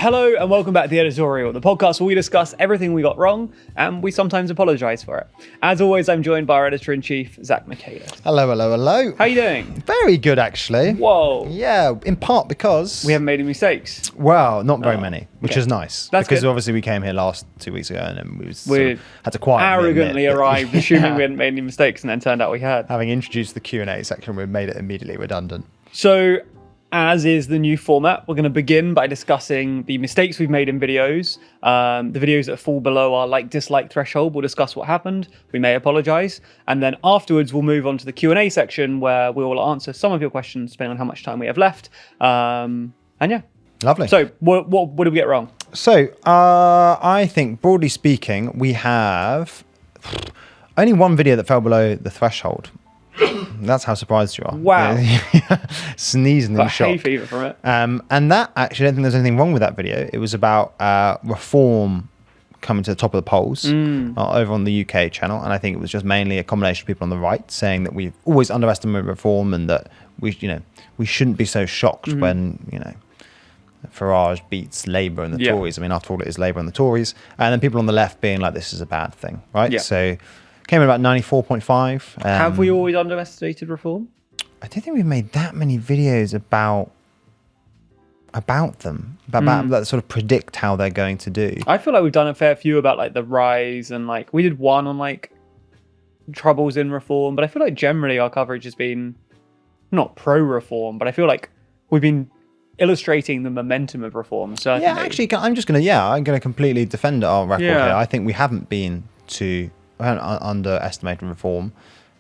Hello and welcome back to the Editorial, the podcast where we discuss everything we got wrong and we sometimes apologise for it. As always, I'm joined by our Editor-in-Chief, Zac Defends. Hello, hello, hello. How are you doing? Very good, actually. Whoa. Yeah, in part because... We haven't made any mistakes. Well, not very many, which is nice. That's because good. Obviously we came here 2 weeks ago and then we had to quietly arrogantly admit arrived assuming we hadn't made any mistakes and then turned out we had. having introduced the Q&A section, we made it immediately redundant. So, as is the new format, we're going to begin by discussing the mistakes we've made in videos. The videos that fall below our like-dislike threshold, we'll discuss what happened. We may apologise. And then afterwards, we'll move on to the Q&A section where we will answer some of your questions depending on how much time we have left. And yeah. Lovely. So, what did we get wrong? So, I think, broadly speaking, we have only one video that fell below the threshold. That's how surprised you are. Wow. Sneezing in shock. Hay fever from it. And that, actually, I don't think there's anything wrong with that video. It was about reform coming to the top of the polls over on the UK channel. And I think it was just mainly a combination of people on the right saying that we've always underestimated reform and that we shouldn't be so shocked when, Farage beats Labour and the Tories. I mean, after all, it is Labour and the Tories. And then people on the left being like, this is a bad thing, right? Yeah. So came in about 94.5. Have we always underestimated reform? I don't think we've made that many videos about them, about that sort of predict how they're going to do. I feel like we've done a fair few about like the rise and like we did one on like troubles in reform, but I feel like generally our coverage has been not pro-reform, but I feel like we've been illustrating the momentum of reform. Certainly. Yeah, actually, I'm going to completely defend our record here. I think we haven't underestimated reform.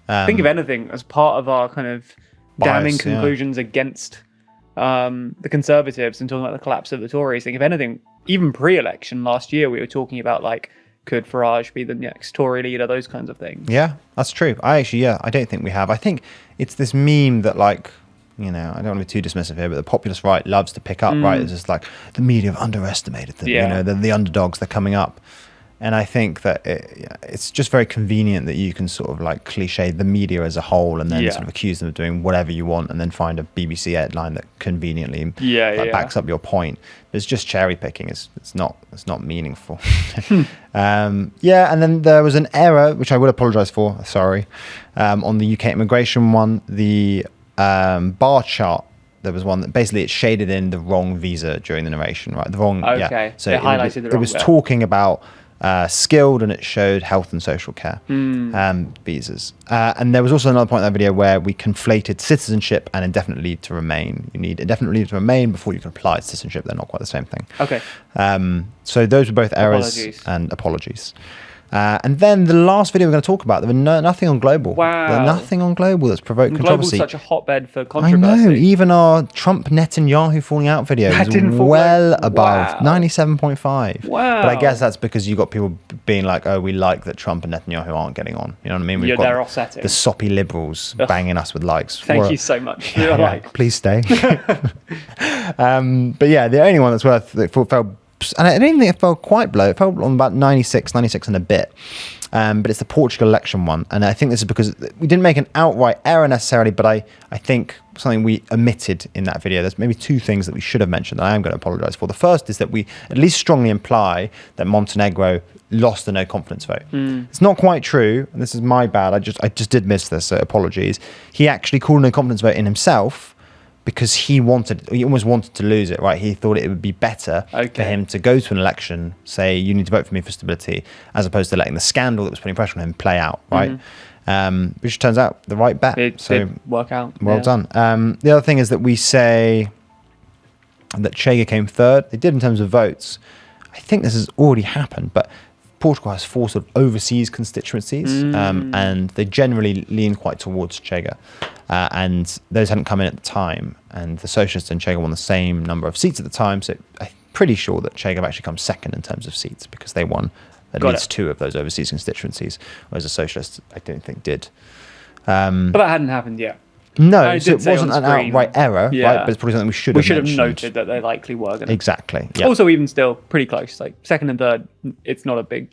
Think of anything as part of our kind of damning conclusions against the Conservatives and talking about the collapse of the Tories. Think of anything, even pre-election last year, we were talking about like, could Farage be the next Tory leader, those kinds of things. Yeah, that's true. I don't think we have. I think it's this meme that like, I don't want to be too dismissive here, but the populist right loves to pick up, right? It's just like the media have underestimated them, the underdogs, they're coming up. And I think that it's just very convenient that you can sort of like cliche the media as a whole and then sort of accuse them of doing whatever you want and then find a BBC headline that conveniently backs up your point. It's just cherry picking. It's not meaningful. And then there was an error, which I would apologise for, sorry, on the UK immigration one, the bar chart. There was one that basically it shaded in the wrong visa during the narration, right? The wrong, So it highlighted the wrong. It was talking about skilled and it showed health and social care visas. And there was also another point in that video where we conflated citizenship and indefinite leave to remain. You need indefinite leave to remain before you can apply to citizenship. They're not quite the same thing. Okay. So those were both errors and apologies. And then the last video we're going to talk about, there was nothing on global. Wow. There's nothing on global that's provoked controversy. Global's such a hotbed for controversy. I know. Even our Trump-Netanyahu falling out video was well above 97.5. Wow. But I guess that's because you got people being like, oh, we like that Trump and Netanyahu aren't getting on. You know what I mean? We've got they're offsetting. The soppy liberals banging us with likes. Thank you so much for your like. Please stay. But yeah, the only one that's worth that fell. And I didn't think it fell quite below. It fell on about 96 and a bit. But it's the Portugal election one. And I think this is because we didn't make an outright error necessarily, but I think something we omitted in that video. There's maybe two things that we should have mentioned that I am going to apologise for. The first is that we at least strongly imply that Montenegro lost the no confidence vote. It's not quite true. And this is my bad. I just did miss this, so apologies. He actually called a no confidence vote in himself, because he almost wanted to lose it, right? He thought it would be better for him to go to an election, say, you need to vote for me for stability, as opposed to letting the scandal that was putting pressure on him play out, right? Which turns out the right bet. It did work out. Well done. The other thing is that we say that Chega came third. They did in terms of votes. I think this has already happened, but Portugal has 4 sort of overseas constituencies, and they generally lean quite towards Chega. And those hadn't come in at the time, and the Socialists and Chega won the same number of seats at the time, so I'm pretty sure that Chega have actually come second in terms of seats because they won at least 2 of those overseas constituencies, whereas the Socialists, I don't think, did. But that hadn't happened yet. No, so it wasn't an outright error, right? But it's probably something we should have noted that they likely were going to. Exactly. Yeah. Also, even still, pretty close. Like second and third, it's not a big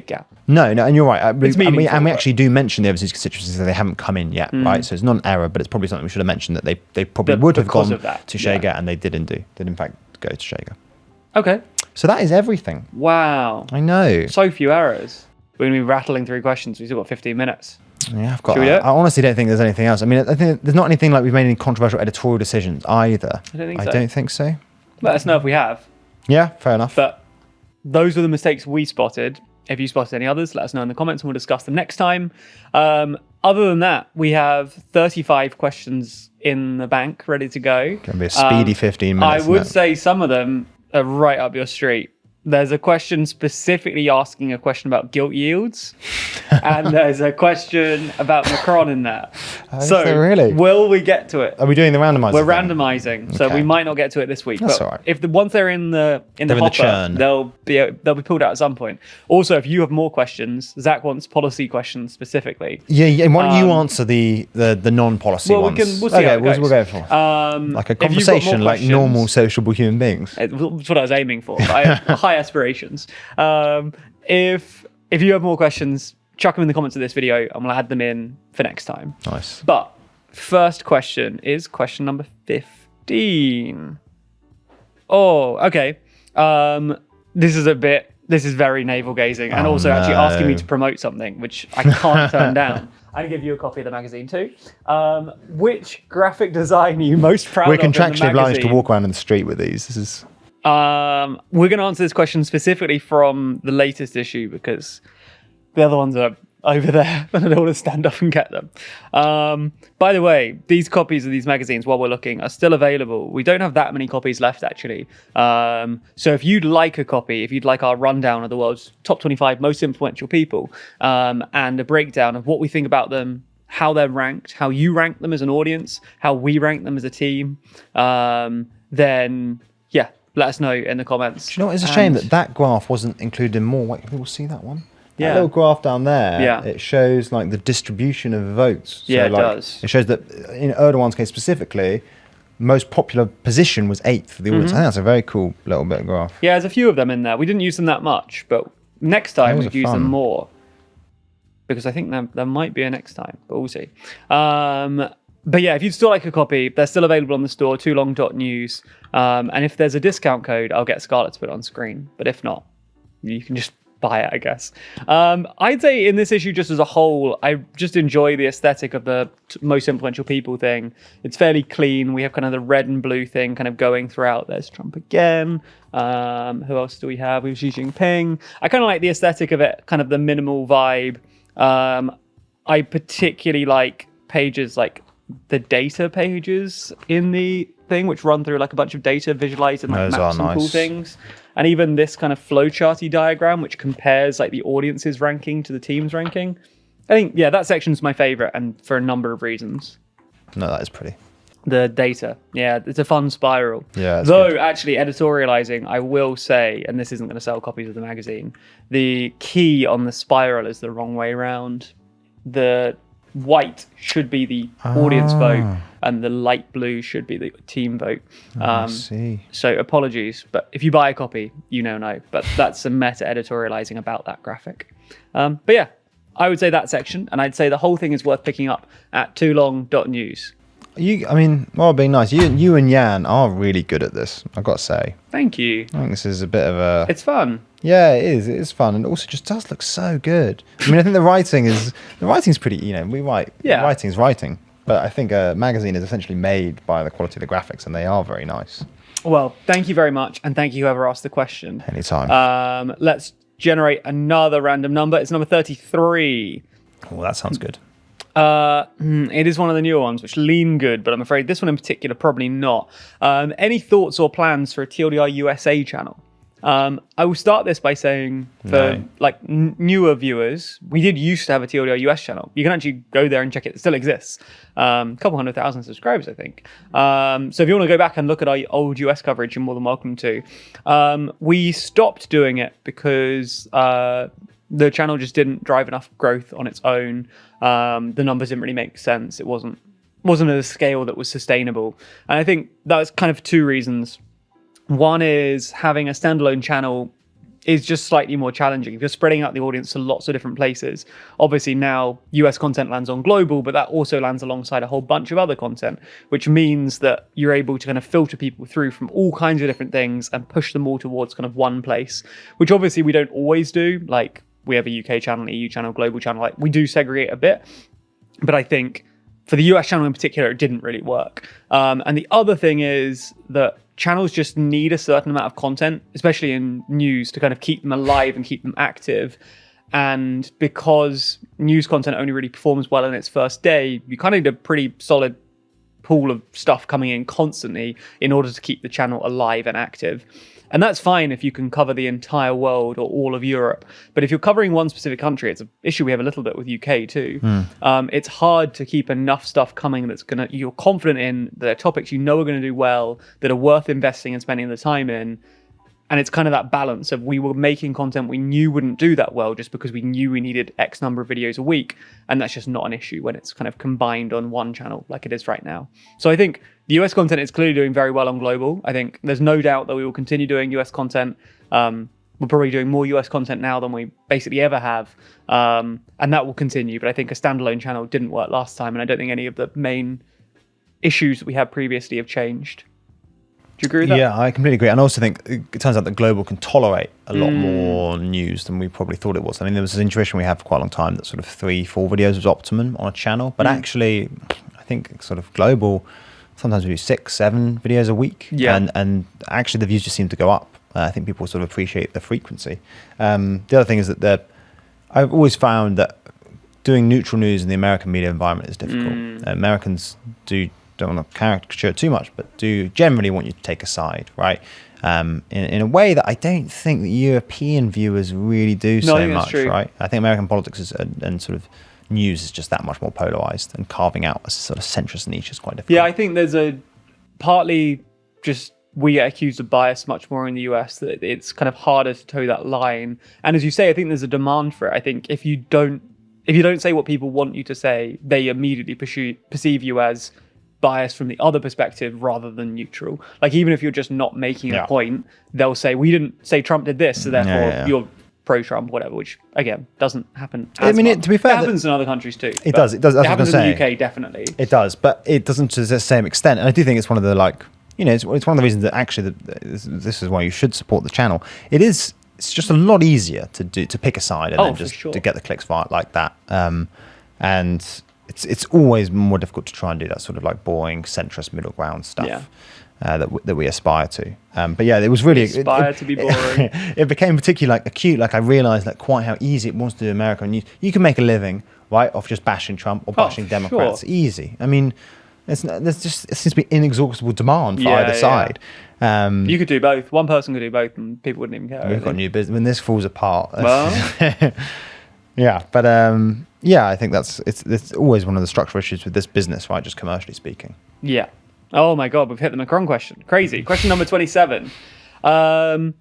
gap. No, and you're right. And we actually do mention the overseas constituencies that they haven't come in yet, right? So it's not an error, but it's probably something we should have mentioned that they probably would have gone to Chega, and they didn't in fact go to Chega. Okay. So that is everything. Wow. I know. So few errors. We're going to be rattling through questions. We've still got 15 minutes. Yeah, I've got. Should we do it? I honestly don't think there's anything else. I mean, I think there's not anything like we've made any controversial editorial decisions either. I don't think so. I don't think so. Let us know if we have. Yeah, fair enough. But those were the mistakes we spotted. If you spotted any others, let us know in the comments and we'll discuss them next time. Other than that, we have 35 questions in the bank ready to go. Gonna be a speedy 15 minutes. I would say some of them are right up your street. There's a question specifically asking a question about gilt yields, and there's a question about Macron in there. So really? Will we get to it? Are we doing the randomizer? We're randomizing, so we might not get to it this week. That's but all right. If once they're in the hopper, churn. they'll be pulled out at some point. Also, if you have more questions, Zac wants policy questions specifically. Yeah. Why don't you answer the non-policy ones? We'll see how it goes. We'll go for like a conversation, like normal sociable human beings. That's what I was aiming for. But I have high aspirations. If you have more questions, chuck them in the comments of this video and we'll add them in for next time. Nice. But first question is question number 15. Oh, okay. This is very navel gazing and also actually asking me to promote something, which I can't turn down. I can give you a copy of the magazine too. Which graphic design are you most proud of? We're contractually obliged to walk around in the street with these. This is. We're going to answer this question specifically from the latest issue because the other ones are over there and I don't want to stand up and get them. By the way, these copies of these magazines, while we're looking, are still available. We don't have that many copies left, actually. So if you'd like a copy, if you'd like our rundown of the world's top 25 most influential people and a breakdown of what we think about them, how they're ranked, how you rank them as an audience, how we rank them as a team, then yeah, let us know in the comments. Do you know what? It's a shame that graph wasn't included in more. Wait, can people see that one? Yeah. That little graph down there, yeah. It shows like the distribution of votes. So, yeah, it like, does. It shows that in Erdogan's case specifically, most popular position was 8th for the audience. I think that's a very cool little bit of graph. Yeah, there's a few of them in there. We didn't use them that much, but next time we'd use them more. Because I think there might be a next time, but we'll see. But yeah, if you'd still like a copy, they're still available on the store, toolong.news. And if there's a discount code, I'll get Scarlett to put it on screen. But if not, you can just buy it, I guess. I'd say in this issue, just as a whole, I just enjoy the aesthetic of the most influential people thing. It's fairly clean. We have kind of the red and blue thing kind of going throughout. There's Trump again. Who else do we have? We have Xi Jinping. I kind of like the aesthetic of it, kind of the minimal vibe. I particularly like pages like the data pages in the thing, which run through like a bunch of data visualized and like maps and cool things. And even this kind of flowcharty diagram, which compares like the audience's ranking to the team's ranking. I think, yeah, that section's my favorite and for a number of reasons. No, that is pretty. The data. Yeah, it's a fun spiral. Yeah. Though, good. Actually, editorializing, I will say, and this isn't going to sell copies of the magazine, the key on the spiral is the wrong way around. The white should be the audience vote and the light blue should be the team vote. I see. So apologies, but if you buy a copy, you know. But that's some meta editorializing about that graphic. But yeah, I would say that section, and I'd say the whole thing is worth picking up at toolong.news. Being nice, you and Jan are really good at this, I've got to say. Thank you. I think this is a bit of a... It's fun. Yeah, it is. It is fun, and also just does look so good. I mean, I think the writing's pretty. We write. Yeah. Writing's writing, but I think a magazine is essentially made by the quality of the graphics, and they are very nice. Well, thank you very much, and thank you whoever asked the question. Anytime. Let's generate another random number. It's number 33. Oh, that sounds good. It is one of the newer ones, which lean good, but I'm afraid this one in particular probably not. Any thoughts or plans for a TLDR USA channel? I will start this by saying for newer viewers, we did used to have a TLDR US channel. You can actually go there and check it. It still exists. A couple 100,000 subscribers, I think. So if you want to go back and look at our old US coverage, you're more than welcome to. We stopped doing it because the channel just didn't drive enough growth on its own. The numbers didn't really make sense. It wasn't at a scale that was sustainable. And I think that's kind of two reasons. One is having a standalone channel is just slightly more challenging. If you're spreading out the audience to lots of different places, obviously now US content lands on global, but that also lands alongside a whole bunch of other content, which means that you're able to kind of filter people through from all kinds of different things and push them all towards kind of one place, which obviously we don't always do. Like, we have a UK channel, EU channel, global channel. Like, we do segregate a bit, but I think for the US channel in particular, it didn't really work. And the other thing is that channels just need a certain amount of content, especially in news, to kind of keep them alive and keep them active. And because news content only really performs well in its first day, you kind of need a pretty solid pool of stuff coming in constantly in order to keep the channel alive and active. And that's fine if you can cover the entire world or all of Europe. But if you're covering one specific country, it's an issue we have a little bit with UK too. It's hard to keep enough stuff coming that's you're confident in, that are topics you know are going to do well, that are worth investing and spending the time in. And it's kind of that balance of, we were making content we knew wouldn't do that well just because we knew we needed X number of videos a week. And that's just not an issue when it's kind of combined on one channel like it is right now. So I think the US content is clearly doing very well on global. I think there's no doubt that we will continue doing US content. We're probably doing more US content now than we basically ever have. And that will continue. But I think a standalone channel didn't work last time. And I don't think any of the main issues that we had previously have changed. Do you agree with that? Yeah, I completely agree. And I also think it turns out that global can tolerate a lot more news than we probably thought it was. I mean, there was an intuition we had for quite a long time that sort of 3-4 videos was optimum on a channel. But actually, I think sort of global, sometimes we do 6-7 videos a week. Yeah. And actually the views just seem to go up. I think people sort of appreciate the frequency. The other thing is that I've always found that doing neutral news in the American media environment is difficult. Americans don't want to caricature it too much, but do generally want you to take a side, right? In a way that I don't think the European viewers really do so much, right? I think American politics and sort of news is just that much more polarized, and carving out a sort of centrist niche is quite difficult. Yeah, I think there's partly just we get accused of bias much more in the US, that it's kind of harder to toe that line. And as you say, I think there's a demand for it. I think if you don't say what people want you to say, they immediately perceive you as biased from the other perspective rather than neutral. Like, even if you're just not making a point, they'll say, we didn't say Trump did this, so therefore you're pro-Trump, whatever, which again doesn't happen as much. To be fair, it happens in other countries too. It does. That's it happens in the UK, definitely. It does, but it doesn't to the same extent. And I do think it's one of the, like, it's one of the reasons that actually this is why you should support the channel. It's just a lot easier to pick a side and then just to get the clicks via like that. And it's always more difficult to try and do that sort of like boring centrist middle ground stuff that we aspire to. But yeah, it was really to be boring. It became particularly like acute. Like, I realized like quite how easy it was to do American news. You can make a living right off just bashing Trump or bashing Democrats. Easy. I mean, it seems to be inexhaustible demand for either side. You could do both. One person could do both, and people wouldn't even care. We've got new business when this falls apart. Well. Yeah, but I think it's always one of the structural issues with this business, right? Just commercially speaking. Yeah. Oh my God, we've hit the Macron question. Crazy. Question number 27. When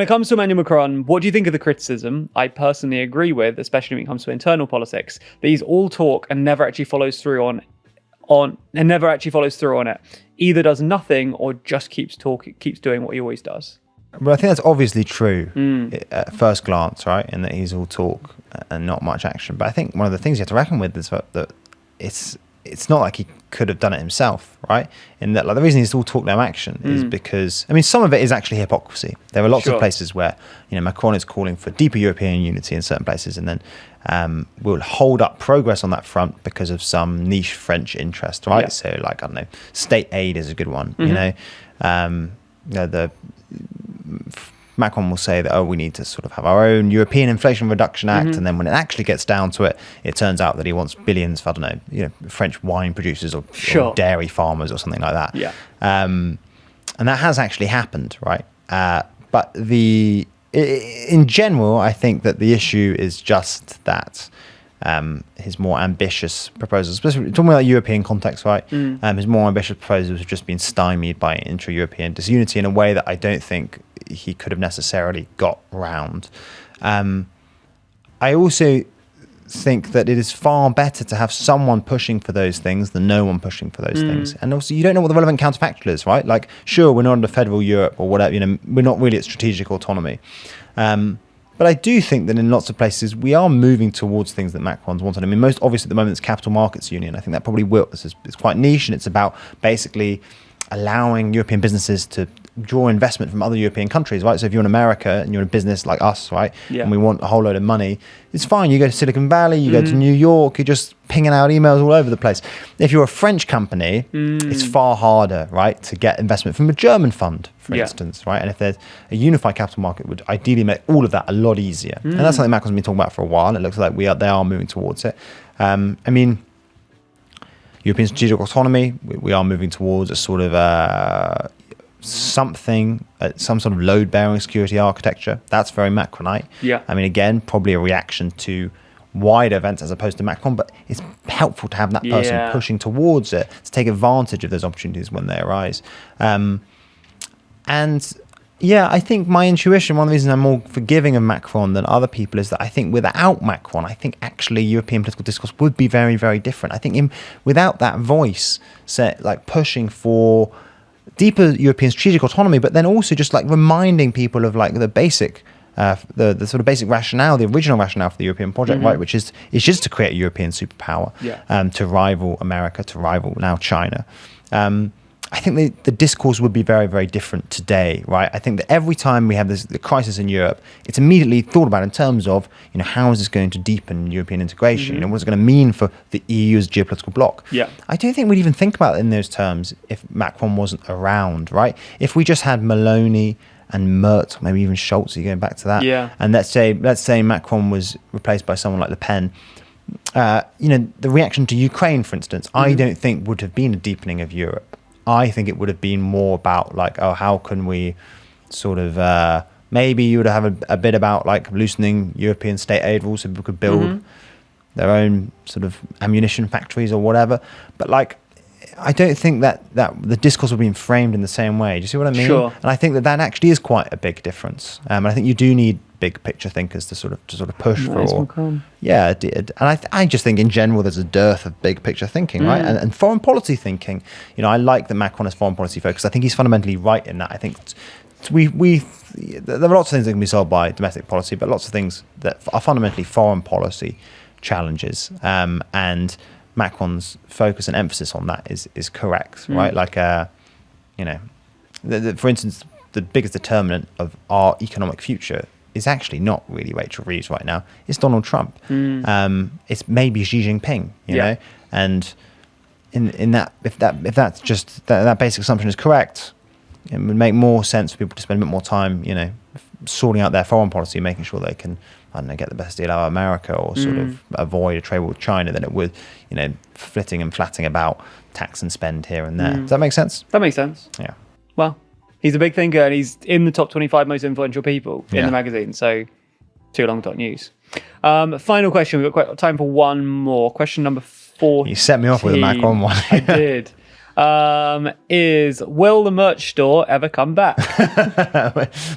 it comes to Emmanuel Macron, what do you think of the criticism I personally agree with, especially when it comes to internal politics, that he's all talk and never actually follows through on it? Either does nothing or just keeps doing what he always does. But I think that's obviously true at first glance, right? And that he's all talk and not much action. But I think one of the things you have to reckon with is that it's not like he could have done it himself, right? In that, like, the reason he's all talk no action is because, I mean, some of it is actually hypocrisy. There are lots of places where, Macron is calling for deeper European unity in certain places, and then will hold up progress on that front because of some niche French interest, right? Yeah. So, like, I don't know, state aid is a good one. Macron will say that, we need to sort of have our own European Inflation Reduction Act, and then when it actually gets down to it, it turns out that he wants billions for, I don't know, French wine producers or dairy farmers or something like that. Yeah. And that has actually happened, right? But in general, I think that the issue is just that his more ambitious proposals, especially talking about European context, right? His more ambitious proposals have just been stymied by intra-European disunity in a way that I don't think he could have necessarily got round. I also think that it is far better to have someone pushing for those things than no one pushing for those things. And also, you don't know what the relevant counterfactual is, right? Like, sure, we're not under federal Europe or whatever, we're not really at strategic autonomy. But I do think that in lots of places we are moving towards things that Macron's wanted. I mean, most obviously at the moment it's Capital Markets Union. I think that probably will. It's quite niche, and it's about basically allowing European businesses to draw investment from other European countries, right? So if you're in America and you're in a business like us, right, and we want a whole load of money, it's fine. You go to Silicon Valley, you go to New York, you're just pinging out emails all over the place. If you're a French company, it's far harder, right, to get investment from a German fund, for instance, right? And if there's a unified capital market, would ideally make all of that a lot easier. And that's something Macron's been talking about for a while, and it looks like they are moving towards it. I mean, European strategic autonomy, we are moving towards a sort of some sort of load-bearing security architecture. That's very Macronite. Yeah. I mean, again, probably a reaction to wider events as opposed to Macron, but it's helpful to have that person pushing towards it, to take advantage of those opportunities when they arise. And yeah, I think my intuition, one of the reasons I'm more forgiving of Macron than other people, is that I think without Macron, I think actually European political discourse would be very, very different. I think without that voice, like pushing for deeper European strategic autonomy, but then also just like reminding people of like the basic, the sort of basic rationale, the original rationale for the European project, right, which is just to create a European superpower, to rival America, to rival now China. I think the discourse would be very, very different today, right? I think that every time we have the crisis in Europe, it's immediately thought about in terms of, how is this going to deepen European integration? What's it going to mean for the EU as a geopolitical bloc? Yeah. I don't think we'd even think about it in those terms if Macron wasn't around, right? If we just had Meloni and Merz, maybe even Scholz, going back to that, and let's say Macron was replaced by someone like Le Pen, the reaction to Ukraine, for instance, I don't think would have been a deepening of Europe. I think it would have been more about like, oh, how can we sort of, maybe you would have a bit about like loosening European state aid rules so people could build their own sort of ammunition factories or whatever. But like, I don't think that the discourse would be framed in the same way. Do you see what I mean? Sure. And I think that actually is quite a big difference. And I think you do need big picture thinkers to sort of push for. Yeah, it did. And I just think in general there's a dearth of big picture thinking, right? And foreign policy thinking. I like that Macron is foreign policy focused. I think he's fundamentally right in that. I think there are lots of things that can be solved by domestic policy, but lots of things that are fundamentally foreign policy challenges. And Macron's focus and emphasis on that is correct, right? Like, for instance, the biggest determinant of our economic future is actually not really Rachel Reeves right now. It's Donald Trump. It's maybe Xi Jinping, you know? And in that, if that's just that basic assumption is correct, it would make more sense for people to spend a bit more time, sorting out their foreign policy, making sure they can, I don't know, get the best deal out of America or sort of avoid a trade war with China than it would, flitting and flatting about tax and spend here and there. Does that make sense? That makes sense. Yeah. Well, he's a big thinker and he's in the top 25 most influential people in the magazine. So, too long news. Final question. We've got time for one more. Question number 14. You set me off with a Macron one. I did. Is will the merch store ever come back?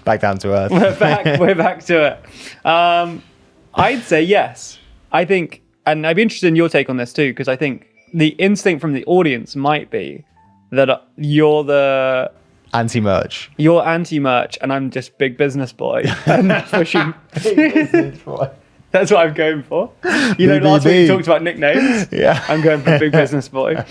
Back down to earth. We're back to it. I'd say yes. I think, and I'd be interested in your take on this too, because I think the instinct from the audience might be that you're the anti-merch. You're anti-merch, and I'm just big business boy and pushing big business boy. That's what I'm going for. Last week we talked about nicknames. Yeah. I'm going for big business boy.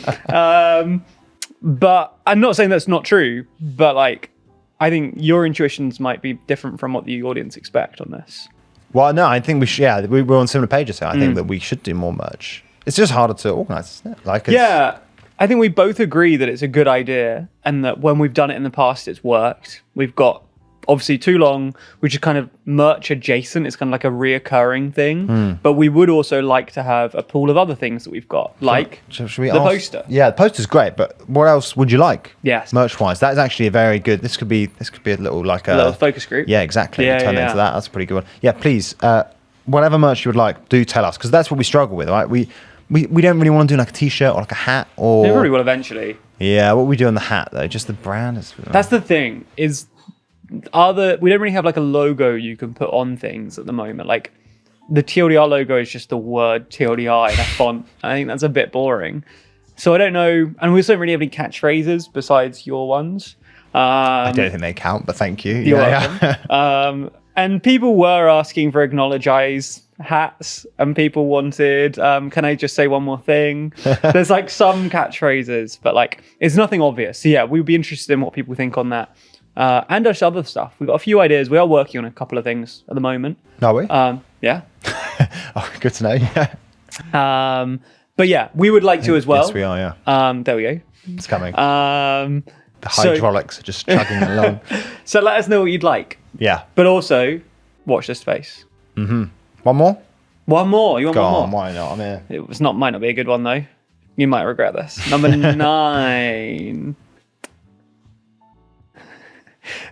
But I'm not saying that's not true, but like, I think your intuitions might be different from what the audience expect on this. Well, no, I think we should, we're on similar pages here. I think that we should do more merch. It's just harder to organize, isn't it? I think we both agree that it's a good idea and that when we've done it in the past, it's worked. We've got obviously Too Long, which is kind of merch adjacent. It's kind of like a reoccurring thing. But we would also like to have a pool of other things that we've got, like should we the poster. Yeah, the poster's great, but what else would you like? Yes. Merch-wise. That is actually a very good, this could be a little like a little focus group. Yeah, exactly. Turn it into that. That's a pretty good one. Yeah, please, whatever merch you would like, do tell us, because that's what we struggle with, right? We don't really want to do like a t-shirt or like a hat or... They probably will eventually. Yeah, what we do on the hat though, just the brand is... That's the thing, is... we don't really have like a logo you can put on things at the moment. Like the TLDR logo is just the word TLDR in a font. I think that's a bit boring. So I don't know. And we also don't really have any catchphrases besides your ones. I don't think they count, but thank you. You're welcome. And people were asking for acknowledge eyes hats, and people wanted, can I just say one more thing? There's like some catchphrases, but like it's nothing obvious. So yeah, we'd be interested in what people think on that. And just other stuff. We've got a few ideas. We are working on a couple of things at the moment. Are we? Yeah. Oh, good to know. Yeah. But yeah, we would like to as well. Yes, we are. Yeah. There we go. It's coming. The The hydraulics are just chugging along. So let us know what you'd like. Yeah. But also, watch this space. One more? One more. You want Go one on, more? why not? I'm here. It might not be a good one though. You might regret this. Number 9.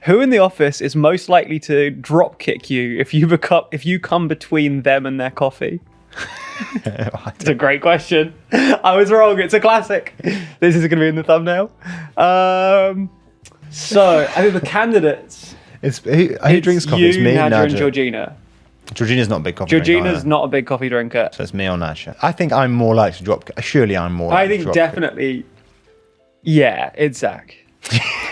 Who in the office is most likely to drop kick you if you come between them and their coffee? It's a great question. I was wrong. It's a classic. This is going to be in the thumbnail. So I think the candidates. Who drinks coffee? You, It's me, Nadia, and Nadia. Georgina. Georgina's not a big coffee drinker. Georgina's either. not a big coffee drinker. So it's me or Nadia. I think I'm more likely to drop. Surely I'm more. I likely to think drop definitely. Yeah, it's Zac.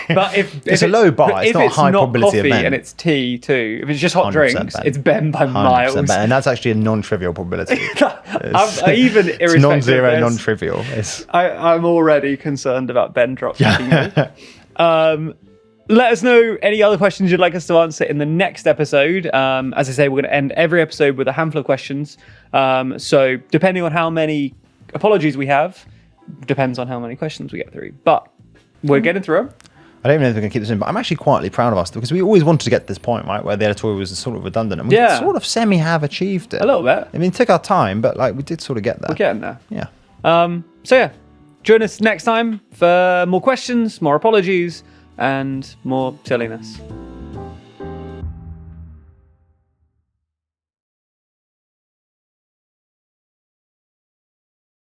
But if It's a low bar. It's if not a it's high not probability of coffee Ben. and it's tea too, if it's just hot 100% drinks, Ben. it's Ben by 100% miles. Ben. And that's actually a non-trivial probability. I'm even It's irrespective non-zero, of this, non-trivial. I'm already concerned about Ben drop kicking me. Let us know any other questions you'd like us to answer in the next episode. As I say, we're going to end every episode with a handful of questions. So depending on how many apologies we have, depends on how many questions we get through. But we're getting through them. I don't even know if we can keep this in, but I'm actually quietly proud of us because we always wanted to get to this point, right, where the editorial was sort of redundant, and we sort of semi-have achieved it. A little bit. I mean, it took our time, but like we did sort of get there. We're getting there. Yeah. So yeah, join us next time for more questions, more apologies, and more silliness.